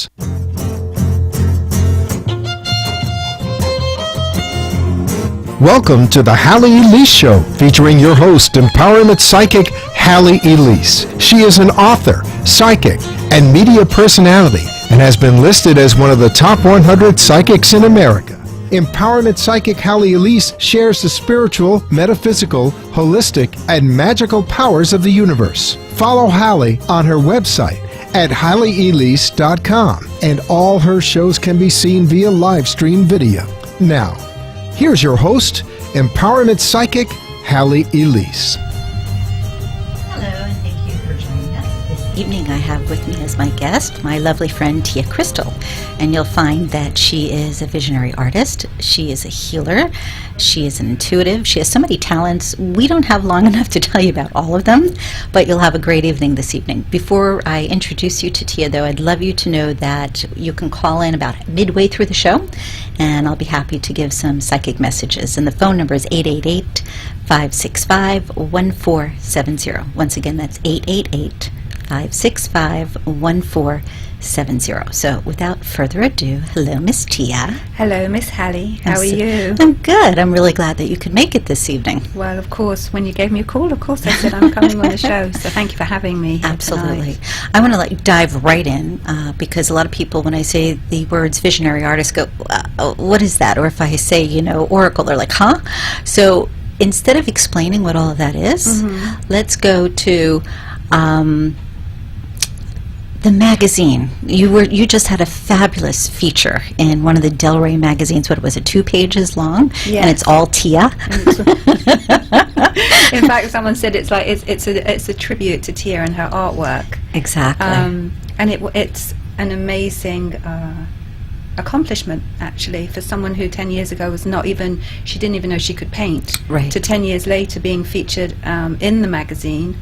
universe. Welcome to the Halley Elise Show, featuring your host, empowerment psychic Halley Elise. She is an author, psychic, and media personality, and has been listed as one of the top 100 psychics in America. Empowerment psychic Halley Elise shares the spiritual, metaphysical, holistic, and magical powers of the universe. Follow Halley on her website at HalleyElise.com, and all her shows can be seen via live stream video. Now, here's your host, empowerment psychic Halley Elise. Hello, and thank you for joining us. This evening I have with me as my guest my lovely friend Tia Crystal, and you'll find that she is a visionary artist, she is a healer, she is an intuitive, she has so many talents. We don't have long enough to tell you about all of them, but you'll have a great evening this evening. Before I introduce you to Tia, though, I'd love you to know that you can call in about midway through the show, and I'll be happy to give some psychic messages. And the phone number is 888-565-1470. Once again, that's 888-565-1470. So without further ado, hello, Miss Tia. Hello, Miss Halley. How are you? I'm good. I'm really glad that you could make it this evening. Well, of course, when you gave me a call, of course I said I'm coming on the show. So thank you for having me here Absolutely. tonight. I want to dive right in because a lot of people, when I say the words visionary artist, go, what is that? Or if I say, oracle, they're like, huh? So instead of explaining what all of that is, let's go to the magazine. You just had a fabulous feature in one of the Del Rey magazines. What was it? 2 pages long, Yes. and it's all Tia. In fact, someone said it's like it's a tribute to Tia and her artwork. Exactly. And it's an amazing accomplishment, actually, for someone who 10 years ago she didn't even know she could paint. Right. To 10 years later being featured in the magazine,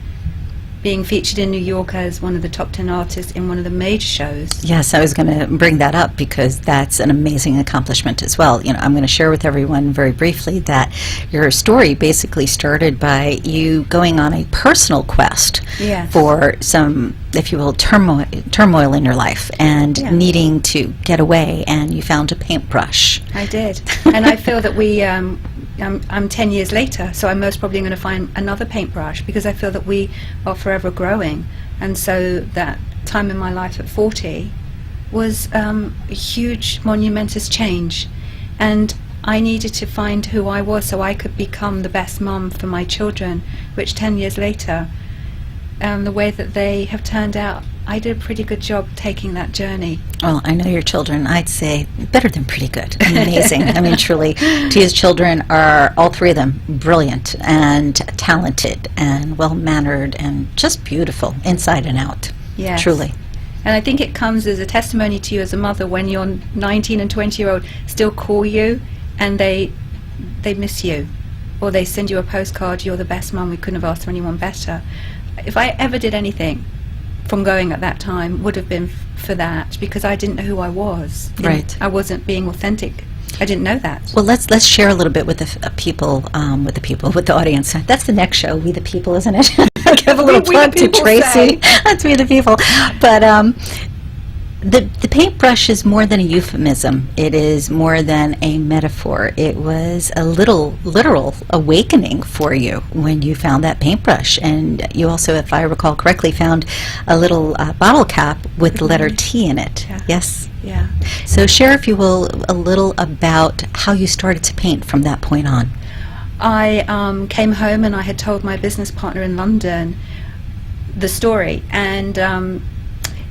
being featured in New York as one of the top 10 artists in one of the major shows. Yes, I was going to bring that up because that's an amazing accomplishment as well. I'm going to share with everyone very briefly that your story basically started by you going on a personal quest Yes. for some, if you will, turmoil in your life and needing to get away, and you found a paintbrush. I did. And I feel that I'm 10 years later, so I'm most probably going to find another paintbrush, because I feel that we are forever growing. And so that time in my life at 40 was a huge, monumentous change. And I needed to find who I was so I could become the best mum for my children, which 10 years later, the way that they have turned out, I did a pretty good job taking that journey. Well, I know your children, I'd say, better than pretty good. Amazing. I mean, truly, Tia's children are, all 3 of them, brilliant and talented and well-mannered and just beautiful inside and out. Yes. Truly. And I think it comes as a testimony to you as a mother when your 19 and 20-year-old still call you and they miss you, or they send you a postcard, you're the best mum, we couldn't have asked for anyone better. If I ever did anything from going at that time, would have been for that, because I didn't know who I was. Right. I wasn't being authentic. I didn't know that. Well, let's share a little bit with the with the audience. That's the next show, We the People, isn't it? I give a little We the plug to People Tracy. say. That's We the People. But the paintbrush is more than a euphemism. It is more than a metaphor. It was a literal awakening for you when you found that paintbrush. And you also, if I recall correctly, found a little bottle cap with the letter T in it. Yeah. Yes? Yeah. So share, if you will, a little about how you started to paint from that point on. I came home and I had told my business partner in London the story, and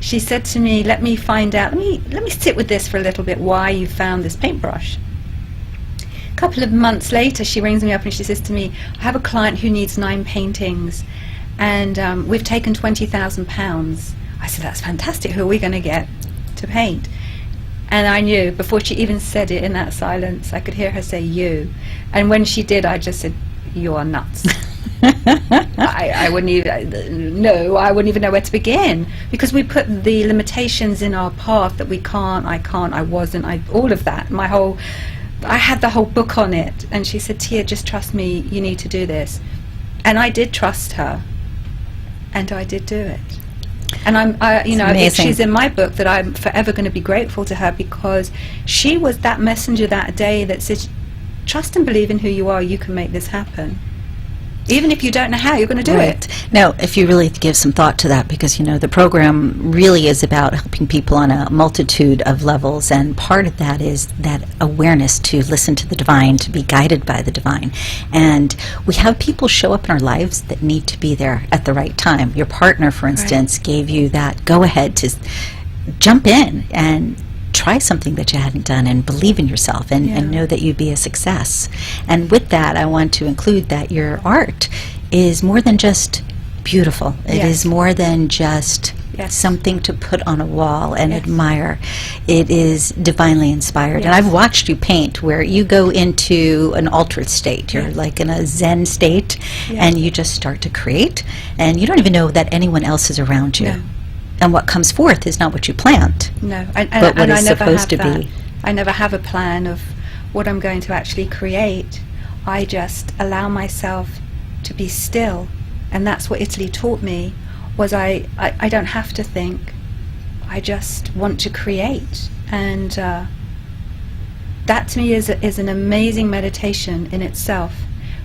she said to me, let me find out, let me sit with this for a little bit, why you found this paintbrush. A couple of months later, she rings me up and she says to me, I have a client who needs 9 paintings, and we've taken £20,000. I said, that's fantastic, who are we going to get to paint? And I knew, before she even said it in that silence, I could hear her say, you. And when she did, I just said, you are nuts. I wouldn't even know where to begin, because we put the limitations in our path that we can't, I wasn't, all of that. I had the whole book on it, and she said, Tia, just trust me, you need to do this. And I did trust her, and I did do it. And if amazing. she's in my book, that I'm forever going to be grateful to her, because she was that messenger that day that said, trust and believe in who you are, you can make this happen. Even if you don't know how, you're going to do it. Now, if you really give some thought to that, because, the program really is about helping people on a multitude of levels, and part of that is that awareness to listen to the divine, to be guided by the divine. And we have people show up in our lives that need to be there at the right time. Your partner, for instance, gave you that go-ahead to jump in and try something that you hadn't done, and believe in yourself, and know that you'd be a success. And with that, I want to include that your art is more than just beautiful. It is more than just something to put on a wall and admire. It is divinely inspired. And I've watched you paint where you go into an altered state. You're like in a Zen state, and you just start to create, and you don't even know that anyone else is around you. No. And what comes forth is not what you planned. No, but what is supposed to be. I never have a plan of what I'm going to actually create. I just allow myself to be still, and that's what Italy taught me. Was I don't have to think. I just want to create, and that to me is an amazing meditation in itself.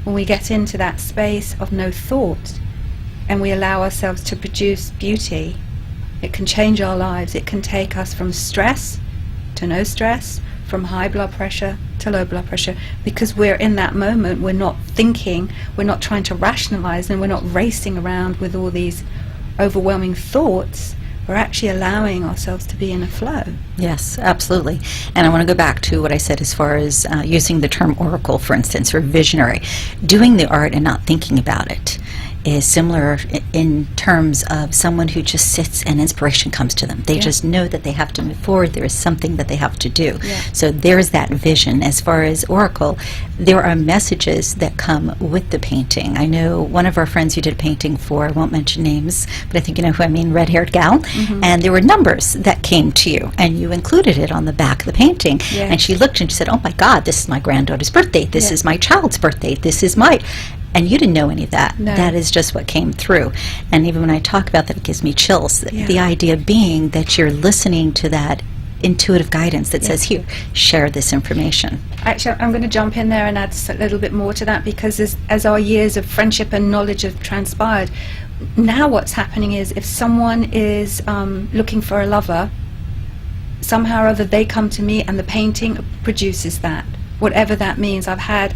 When we get into that space of no thought, and we allow ourselves to produce beauty. It can change our lives. It can take us from stress to no stress, from high blood pressure to low blood pressure, because we're in that moment. We're not thinking, we're not trying to rationalize, and we're not racing around with all these overwhelming thoughts. We're actually allowing ourselves to be in a flow. Yes, absolutely. And I want to go back to what I said as far as using the term oracle, for instance, or visionary. Doing the art and not thinking about it is similar in terms of someone who just sits and inspiration comes to them. They just know that they have to move forward. There is something that they have to do. So there's that vision. As far as oracle, there are messages that come with the painting. I know one of our friends you did a painting for, I won't mention names, but I think you know who I mean, red-haired gal, and there were numbers that came to you, and you included it on the back of the painting. And she looked and she said, oh my God, this is my granddaughter's birthday. This is my child's birthday. This is my... And you didn't know any of that. No. That is just what came through. And even when I talk about that, it gives me chills. The idea being that you're listening to that intuitive guidance that says, here, share this information. Actually, I'm going to jump in there and add a little bit more to that, because as our years of friendship and knowledge have transpired, now what's happening is if someone is looking for a lover, somehow or other they come to me and the painting produces that, whatever that means. I've had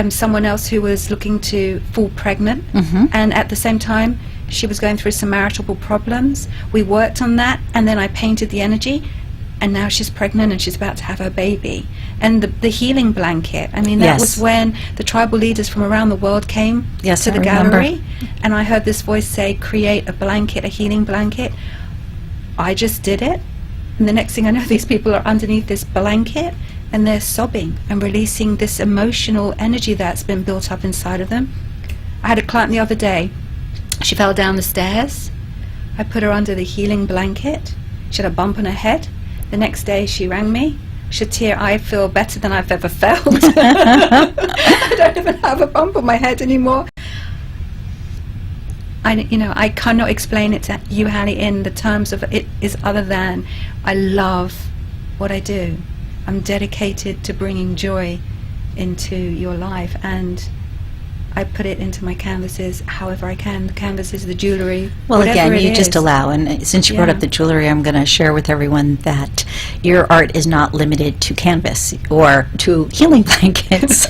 someone else who was looking to fall pregnant, and at the same time she was going through some marital problems. We worked on that, and then I painted the energy, and now she's pregnant and she's about to have her baby. And the healing blanket, I mean, that was when the tribal leaders from around the world came to the gallery, and I heard this voice say, create a blanket, a healing blanket. I just did it, and the next thing I know, these people are underneath this blanket, and they're sobbing and releasing this emotional energy that's been built up inside of them. I had a client the other day. She fell down the stairs. I put her under the healing blanket. She had a bump on her head. The next day she rang me. She said, Tia, I feel better than I've ever felt. I don't even have a bump on my head anymore. I cannot explain it to you, Halley, in the terms of it is other than I love what I do. I'm dedicated to bringing joy into your life, and I put it into my canvases however I can. The canvases, the jewelry. Well, again, you just allow. And since you brought up the jewelry, I'm going to share with everyone that your art is not limited to canvas or to healing blankets.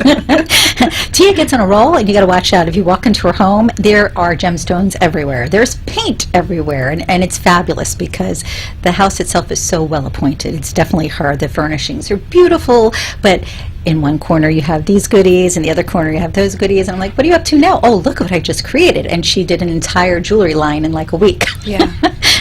Tia gets on a roll, and you got to watch out. If you walk into her home, there are gemstones everywhere. There's paint everywhere, and it's fabulous because the house itself is so well appointed. It's definitely her. The furnishings are beautiful, but in one corner you have these goodies, in the other corner you have those goodies, and I'm like, what are you up to now? Oh, look what I just created. And she did an entire jewelry line in like a week. Yeah.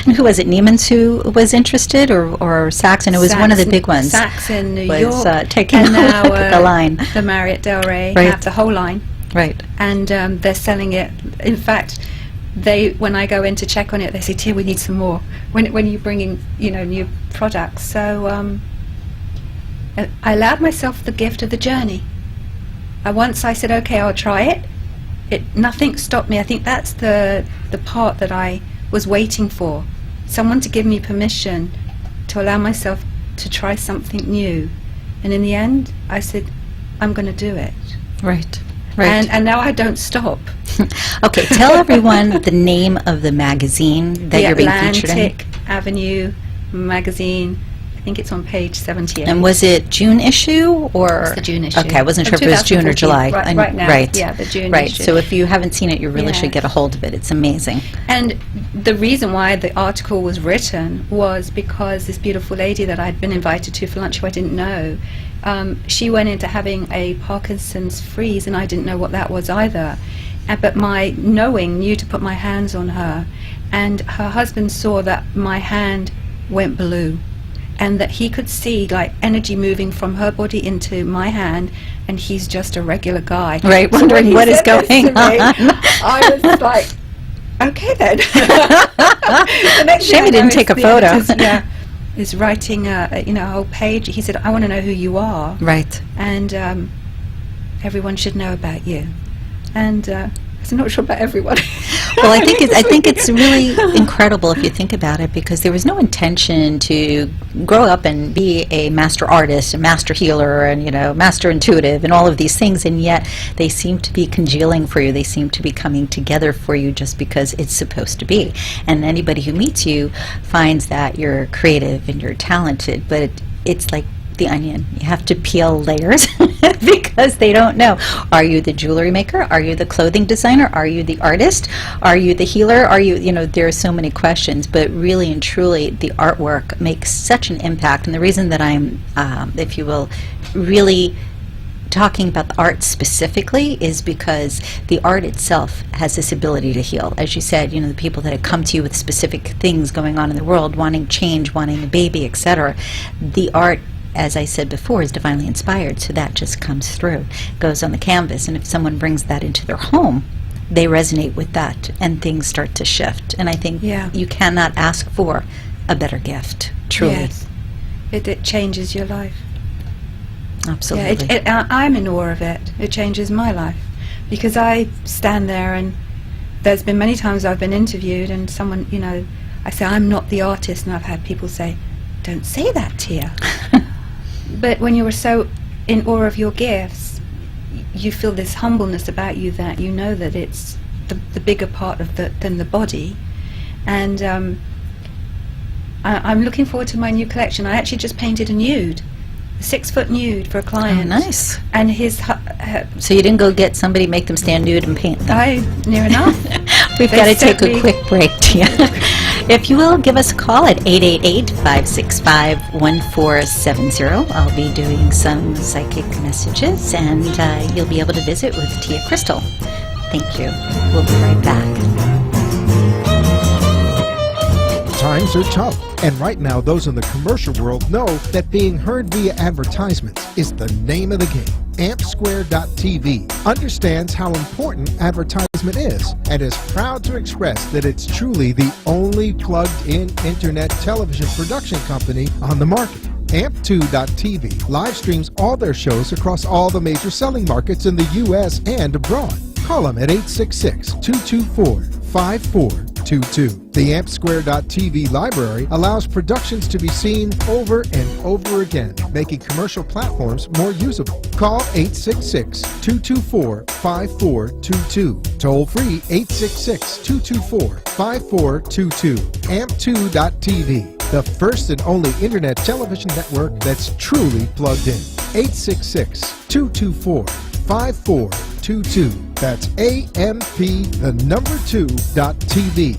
And who was it, Neiman's who was interested, or Saks? And it was one of the big ones. Saks in New was, York. Taking and now the line. The Marriott Del Rey Right. have the whole line. Right. And they're selling it. In fact, when I go in to check on it, they say, Tia, we need some more. When you're bringing, new products. So I allowed myself the gift of the journey. Once I said, okay, I'll try it. Nothing stopped me. I think that's the part that I was waiting for. someone to give me permission to allow myself to try something new. And in the end, I said, I'm going to do it. Right. Right. And now I don't stop. Okay, tell everyone the name of the magazine that you're being featured in. The Atlantic Avenue magazine. I think it's on page 78. And was it June issue or? It's the June issue. Okay, I wasn't sure if it was June or 2014, July. Right now. Right. Yeah, the June Right. issue. So if you haven't seen it, you really Yeah. should get a hold of it. It's amazing. And the reason why the article was written was because this beautiful lady that I'd been invited to for lunch who I didn't know, she went into having a Parkinson's freeze, and I didn't know what that was either. But my knowing knew to put my hands on her, and her husband saw that my hand went blue, and that he could see like energy moving from her body into my hand, and he's just a regular guy. Right, So wondering when he what is said this going to me, on. I was like, okay then. The next Shame thing he I didn't know take is a the photo. editor's, is writing a whole page. He said, I want to know who you are, Right. and everyone should know about you. And I'm not sure about everyone. Well, I think it's really incredible if you think about it, because there was no intention to grow up and be a master artist, a master healer, and master intuitive, and all of these things, and yet they seem to be congealing for you. They seem to be coming together for you just because it's supposed to be. And anybody who meets you finds that you're creative and you're talented, but it's like the onion. You have to peel layers because they don't know. Are you the jewelry maker? Are you the clothing designer? Are you the artist? Are you the healer? Are you, there are so many questions, but really and truly the artwork makes such an impact. And the reason that I'm, if you will, really talking about the art specifically is because the art itself has this ability to heal. As you said, the people that have come to you with specific things going on in the world, wanting change, wanting a baby, etc. The art, as I said before, is divinely inspired, so that just comes through, goes on the canvas, and if someone brings that into their home, they resonate with that, and things start to shift. And I think you cannot ask for a better gift, truly. Yes. It changes your life. Absolutely. Yeah, I'm in awe of it. It changes my life, because I stand there, and there's been many times I've been interviewed, and someone, I say I'm not the artist, and I've had people say, don't say that, Tia. But when you're so in awe of your gifts, you feel this humbleness about you that you know that it's the bigger part of than the body. And I'm looking forward to my new collection. I actually just painted a nude, a 6-foot nude for a client. Oh, nice. And so you didn't go get somebody, make them stand nude and paint them? Near enough. We've got to take a quick break, Tia. If you will, give us a call at 888-565-1470. I'll be doing some psychic messages, and you'll be able to visit with Tia Crystal. Thank you. We'll be right back. Times are tough, and right now those in the commercial world know that being heard via advertisements is the name of the game. AmpSquare.tv understands how important advertisement is and is proud to express that it's truly the only plugged-in internet television production company on the market. Amp2.tv live streams all their shows across all the major selling markets in the U.S. and abroad. Call them at 866-224-5422. The AmpSquare.tv library allows productions to be seen over and over again, making commercial platforms more usable. Call 866-224-5422. Toll free 866-224-5422. Amp2.tv, the first and only internet television network that's truly plugged in. 866-224-5422. That's AMP2.TV.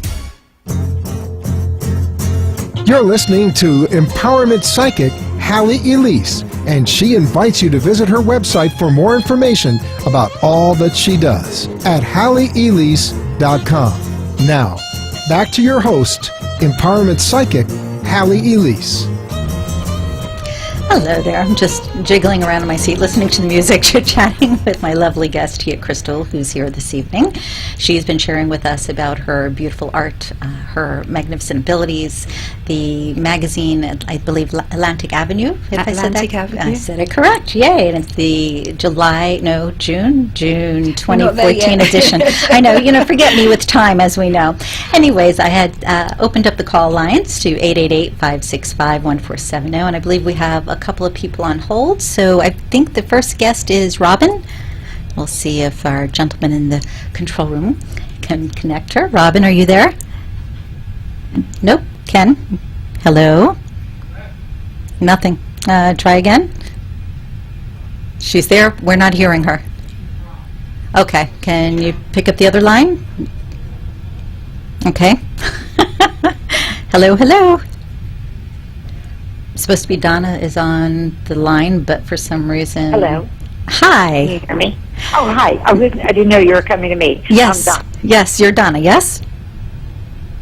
You're listening to Empowerment Psychic Halley Elise, and she invites you to visit her website for more information about all that she does at HalleyElise.com. Now, back to your host, Empowerment Psychic Halley Elise. Hello there. I'm just jiggling around in my seat, listening to the music, chit-chatting with my lovely guest, Tia Crystal, who's here this evening. She's been sharing with us about her beautiful art, her magnificent abilities, the magazine, I believe, Atlantic Avenue, if I said that. Avenue. I said it correct. Yay. And it's the June 2014 edition. I know, forget me with time, as we know. Anyways, I had opened up the call lines to 888-565-1470, and I believe we have a couple of people on hold. So I think the first guest is Robin. We'll see if our gentleman in the control room can connect her. Robin, are you there? Nope. Ken? Hello? Nothing. Try again. She's there. We're not hearing her. Okay. Can you pick up the other line? Okay. Hello, hello. It's supposed to be Donna is on the line, but for some reason... Hello. Hi. Can you hear me? Oh, hi. I didn't know you were coming to me. Yes. I'm Donna. Yes, you're Donna, yes?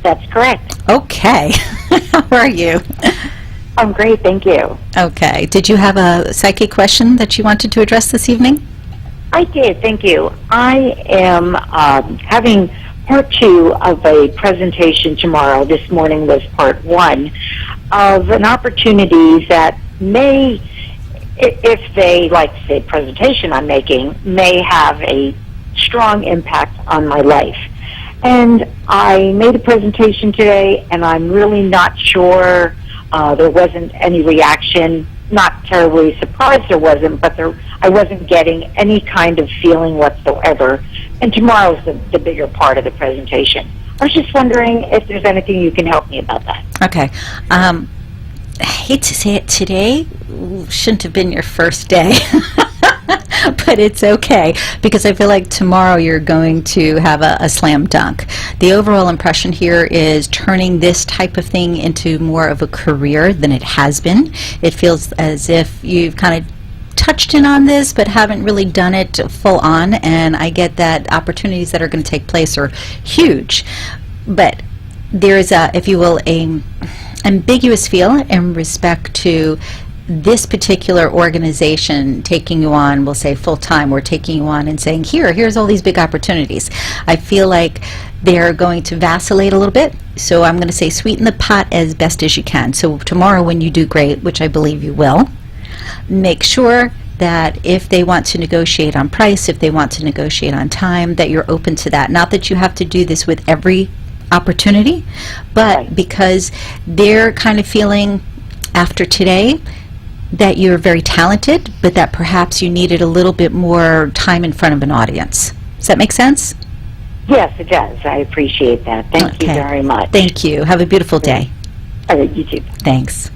That's correct. Okay. How are you? I'm great, thank you. Okay. Did you have a psychic question that you wanted to address this evening? I did, thank you. I am having part 2 of a presentation tomorrow. This morning was part 1 of an opportunity that may, if they like the presentation I'm making, may have a strong impact on my life. And I made a presentation today, and I'm really not sure. There wasn't any reaction. Not terribly surprised there wasn't, but I wasn't getting any kind of feeling whatsoever. And tomorrow's the bigger part of the presentation. I was just wondering if there's anything you can help me about that. Okay. I hate to say it, today shouldn't have been your first day. But it's okay, because I feel like tomorrow you're going to have a slam dunk. The overall impression here is turning this type of thing into more of a career than it has been. It feels as if you've kind of touched in on this but haven't really done it full on, and I get that opportunities that are going to take place are huge. But there's a, if you will, a ambiguous feel in respect to this particular organization taking you on, we'll say full-time, or taking you on and saying, here's all these big opportunities. I feel like they're going to vacillate a little bit, so I'm going to say sweeten the pot as best as you can. So tomorrow when you do great, which I believe you will, make sure that if they want to negotiate on price, if they want to negotiate on time, that you're open to that. Not that you have to do this with every opportunity, but because they're kind of feeling after today that you're very talented, but that perhaps you needed a little bit more time in front of an audience. Does that make sense? Yes, it does. I appreciate that. Thank you very much. Thank you. Have a beautiful day. All right, you too. Thanks.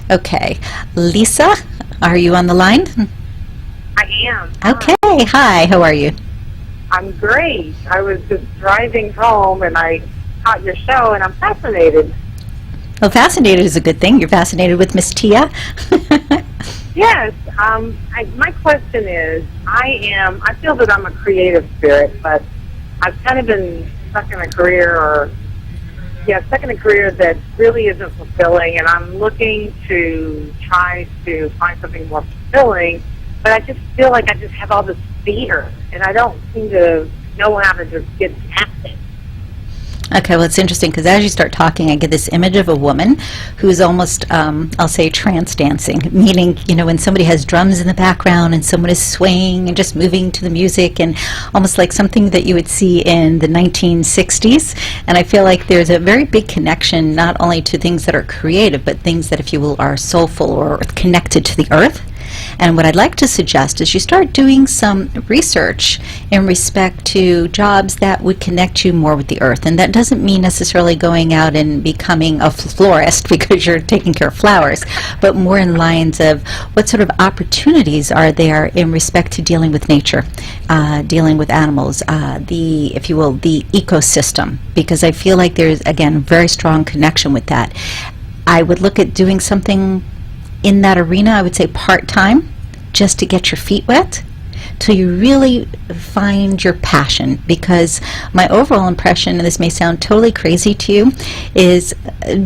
Okay. Lisa, are you on the line? I am. Okay. Hi. How are you? I'm great. I was just driving home and I caught your show and I'm fascinated. Well, fascinated is a good thing. You're fascinated with Miss Tia? Yes. My question is, I feel that I'm a creative spirit, but I've kind of been stuck in a career that really isn't fulfilling, and I'm looking to try to find something more fulfilling, but I just feel like I just have all this fear, and I don't seem to know how to just get past it. Okay, well, it's interesting because as you start talking, I get this image of a woman who's almost, I'll say, trance dancing, meaning, when somebody has drums in the background and someone is swaying and just moving to the music, and almost like something that you would see in the 1960s. And I feel like there's a very big connection not only to things that are creative, but things that, if you will, are soulful or connected to the earth. And what I'd like to suggest is you start doing some research in respect to jobs that would connect you more with the earth. And that doesn't mean necessarily going out and becoming a florist because you're taking care of flowers, but more in lines of what sort of opportunities are there in respect to dealing with nature, dealing with animals, if you will, the ecosystem, because I feel like there's, again, very strong connection with that. I would look at doing something in that arena, I would say part-time, just to get your feet wet. till you really find your passion. Because my overall impression, and this may sound totally crazy to you, is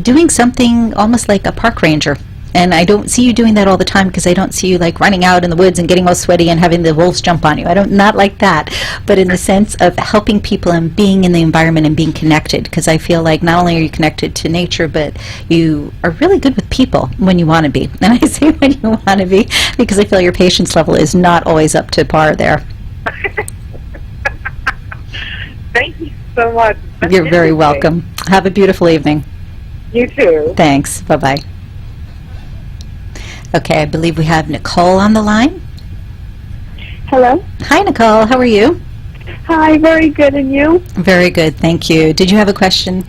doing something almost like a park ranger. And I don't see you doing that all the time, because I don't see you like running out in the woods and getting all sweaty and having the wolves jump on you. Not like that, but in the sense of helping people and being in the environment and being connected. Because I feel like not only are you connected to nature, but you are really good with people when you want to be. And I say when you want to be, because I feel your patience level is not always up to par there. Thank you so much. You're very welcome. Have a beautiful evening. You too. Thanks. Bye-bye. Okay, I believe we have Nicole on the line. Hello. Hi, Nicole. How are you? Hi, very good, and you? Very good, thank you. Did you have a question?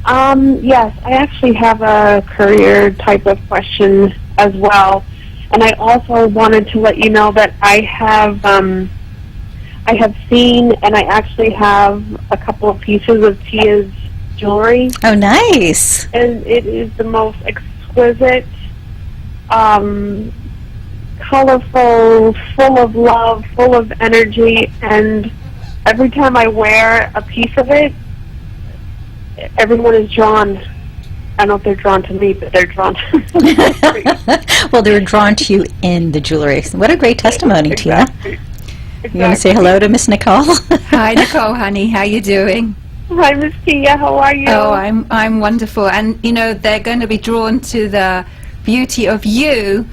Yes, I actually have a career type of question as well, and I also wanted to let you know that I have seen, and I actually have a couple of pieces of Tia's jewelry, Oh, nice. and it is the most exquisite, colorful, full of love, full of energy, and every time I wear a piece of it, everyone is drawn. I don't know if they're drawn to me, but they're drawn to Well, they were drawn to you in the jewelry. What a great testimony, Exactly. Tia. You want to say hello to Miss Nicole? Hi, Nicole, honey. How you doing? Hi, Miss Tia. How are you? Oh, I'm wonderful. And you know, they're going to be drawn to the beauty of you,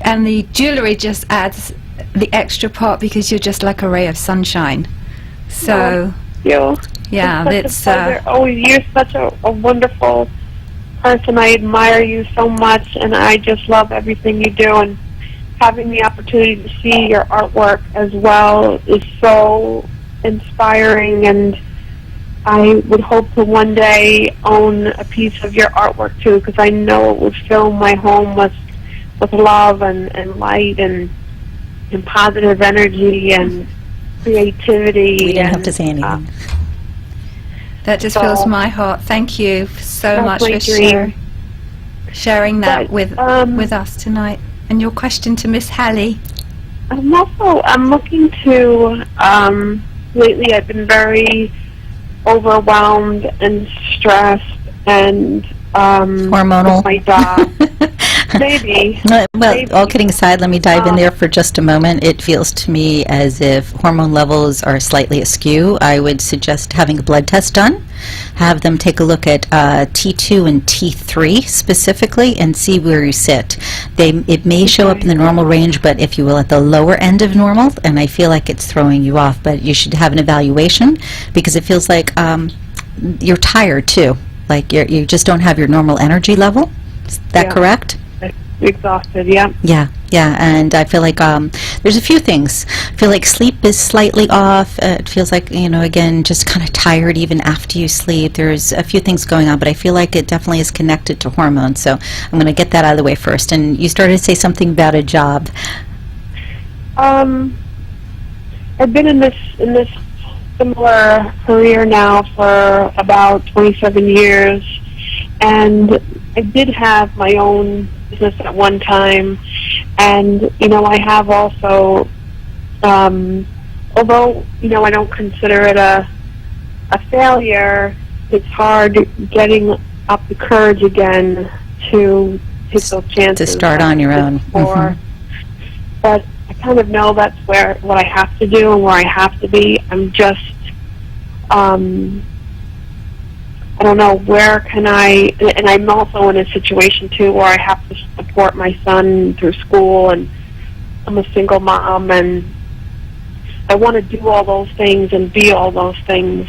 and the jewelry just adds the extra part because you're just like a ray of sunshine. So, you. yeah, It's that's such a pleasure. Oh, you're such a wonderful person. I admire you so much, and I just love everything you do. And having the opportunity to see your artwork as well is so inspiring. And I would hope to one day own a piece of your artwork too, because I know it would fill my home with love and light and positive energy and creativity. We didn't have to say anything. that just So- fills my heart. Thank you so That's much my for dream. sharing that But, with us tonight. And your question to Miss Halley. I'm looking to, lately I've been very overwhelmed and stressed and, Hormonal. with my job. Maybe. Well, Maybe. all kidding aside, let me dive in there for just a moment. It feels to me as if hormone levels are slightly askew. I would suggest having a blood test done. Have them take a look at T2 and T3 specifically and see where you sit. It may show up in the normal range, but if you will, at the lower end of normal, and I feel like it's throwing you off, but you should have an evaluation because it feels like you're tired too. Like you just don't have your normal energy level. Is that Yeah. correct? Exhausted, yeah. Yeah, and I feel like there's a few things. I feel like sleep is slightly off. It feels like, again, just kind of tired even after you sleep. There's a few things going on, but I feel like it definitely is connected to hormones. So I'm going to get that out of the way first. And you started to say something about a job. I've been in this similar career now for about 27 years, and I did have my own business at one time, and I have also, although I don't consider it a failure, it's hard getting up the courage again to take those chances. To start on your own. Before. But I kind of know that's what I have to do and where I have to be. I'm just, I don't know, where can I, and I'm also in a situation too where I have to support my son through school, and I'm a single mom, and I want to do all those things and be all those things.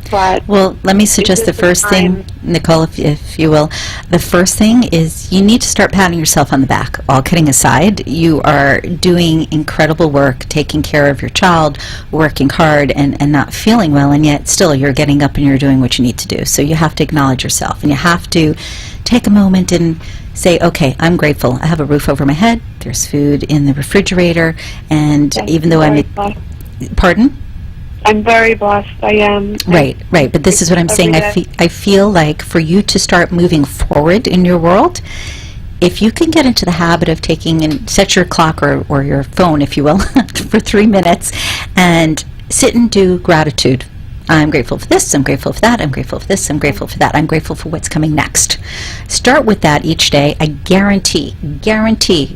But well, let me suggest the first thing, Nicole, if you will. The first thing is you need to start patting yourself on the back. All kidding aside, you are doing incredible work, taking care of your child, working hard, and not feeling well, and yet still you're getting up and you're doing what you need to do. So you have to acknowledge yourself, and you have to take a moment and say, okay, I'm grateful. I have a roof over my head, there's food in the refrigerator, and even though Pardon? I'm very blessed. I am. Right. But this is what I'm saying. Every day. I feel like for you to start moving forward in your world, if you can get into the habit of taking and set your clock or your phone, if you will, for 3 minutes and sit and do gratitude. I'm grateful for this, I'm grateful for that, I'm grateful for this, I'm grateful for that, I'm grateful for what's coming next. Start with that each day. I guarantee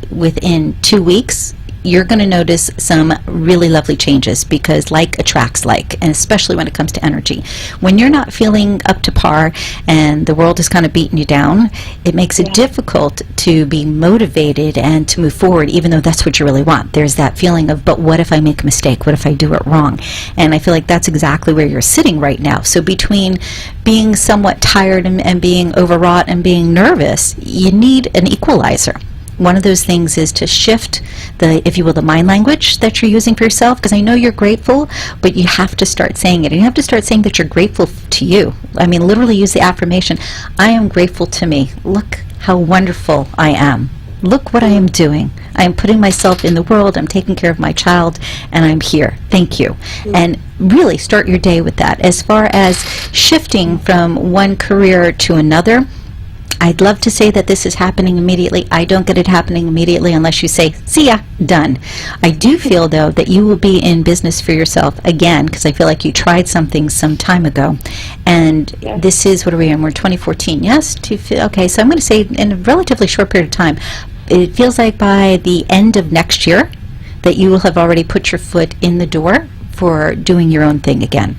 within 2 weeks, you're going to notice some really lovely changes, because like attracts like, and especially when it comes to energy. When you're not feeling up to par and the world is kind of beating you down, it makes it difficult to be motivated and to move forward, even though that's what you really want. There's that feeling of, but what if I make a mistake? What if I do it wrong? And I feel like that's exactly where you're sitting right now. So between being somewhat tired and being overwrought and being nervous, you need an equalizer. One of those things is to shift the, if you will, the mind language that you're using for yourself, because I know you're grateful, but you have to start saying it. And you have to start saying that you're grateful to you. I mean, literally use the affirmation, I am grateful to me. Look how wonderful I am. Look what I am doing. I am putting myself in the world. I'm taking care of my child, and I'm here. Thank you. And really start your day with that. As far as shifting from one career to another, I'd love to say that this is happening immediately. I don't get it happening immediately unless you say, see ya, done. I do feel, though, that you will be in business for yourself again, because I feel like you tried something some time ago. And this is, what are we in? We're 2014, yes? Okay, so I'm going to say in a relatively short period of time, it feels like by the end of next year that you will have already put your foot in the door for doing your own thing again.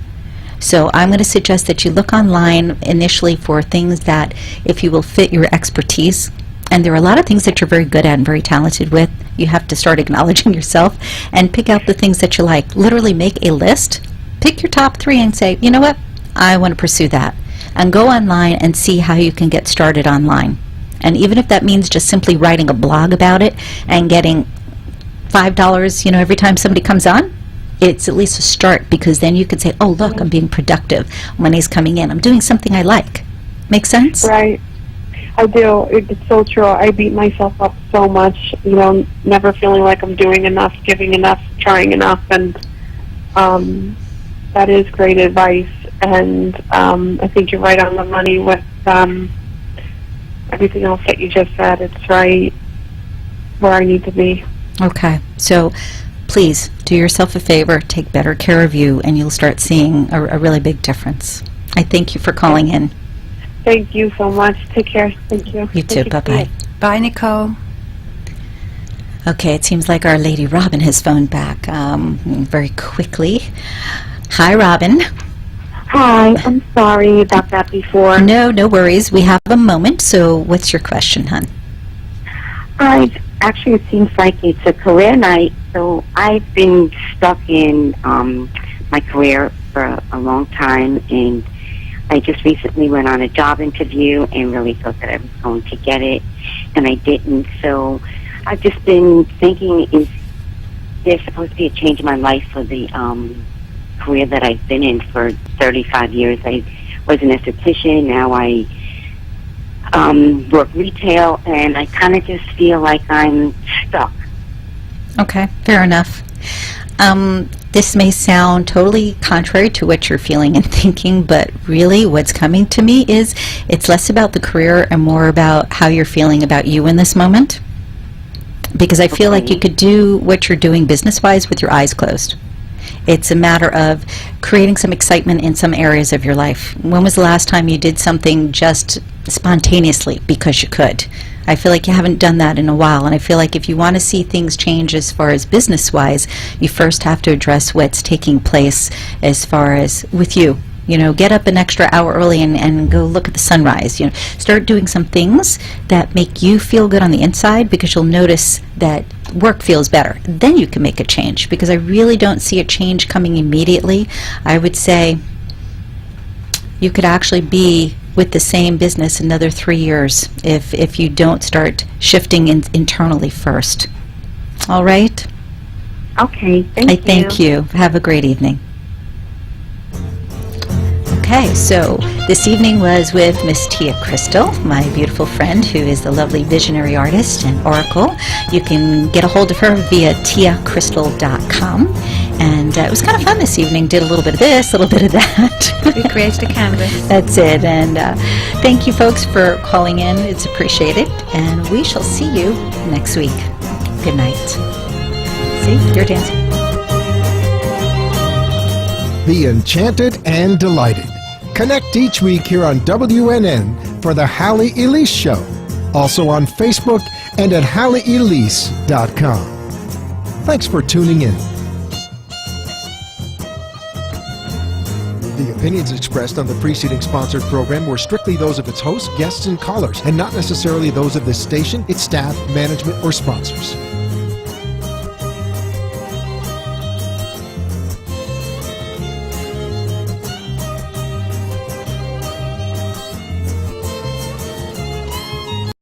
So I'm going to suggest that you look online initially for things that, if you will, fit your expertise. And there are a lot of things that you're very good at and very talented with. You have to start acknowledging yourself and pick out the things that you like. Literally make a list, pick your top 3 and say, you know what, I want to pursue that. And go online and see how you can get started online. And even if that means just simply writing a blog about it and getting $5, every time somebody comes on, it's at least a start, because then you could say, oh, look, I'm being productive. Money's coming in. I'm doing something I like. Make sense? Right. I do. It's so true. I beat myself up so much, never feeling like I'm doing enough, giving enough, trying enough, and that is great advice. And I think you're right on the money with everything else that you just said. It's right where I need to be. Okay. So please do yourself a favor, take better care of you, and you'll start seeing a really big difference. I thank you for calling in. Thank you so much. Take care. Thank you. You too. Bye-bye. Bye, Nicole. Okay, it seems like our lady Robin has phoned back very quickly. Hi, Robin. Hi, I'm sorry about that before. No worries. We have a moment, so what's your question, hon? Actually, it seems like it's a career night, so I've been stuck in my career for a long time, and I just recently went on a job interview and really thought that I was going to get it, and I didn't. So I've just been thinking, is there supposed to be a change in my life for the career that I've been in for 35 years? I was an esthetician, now I work retail, and I kind of just feel like I'm stuck. Okay, fair enough. This may sound totally contrary to what you're feeling and thinking, but really what's coming to me is it's less about the career and more about how you're feeling about you in this moment. Because I feel like you could do what you're doing business-wise with your eyes closed. It's a matter of creating some excitement in some areas of your life. When was the last time you did something just spontaneously because you could? I feel like you haven't done that in a while, and I feel like if you want to see things change as far as business-wise, you first have to address what's taking place as far as with you. Get up an extra hour early and go look at the sunrise. Start doing some things that make you feel good on the inside, because you'll notice that work feels better. Then you can make a change, because I really don't see a change coming immediately. I would say you could actually be with the same business another 3 years if you don't start shifting internally first. All right? Okay, thank you. Thank you. Have a great evening. Okay, so this evening was with Miss Tia Crystal, my beautiful friend who is the lovely visionary artist and oracle. You can get a hold of her via tiacrystal.com. And it was kind of fun this evening. Did a little bit of this, a little bit of that. We created a canvas. That's it. And thank you, folks, for calling in. It's appreciated. And we shall see you next week. Good night. See, you're dancing. Be enchanted and delighted. Connect each week here on WNN for the Halley Elise Show. Also on Facebook and at HalleyElise.com. Thanks for tuning in. The opinions expressed on the preceding sponsored program were strictly those of its hosts, guests, and callers, and not necessarily those of this station, its staff, management, or sponsors.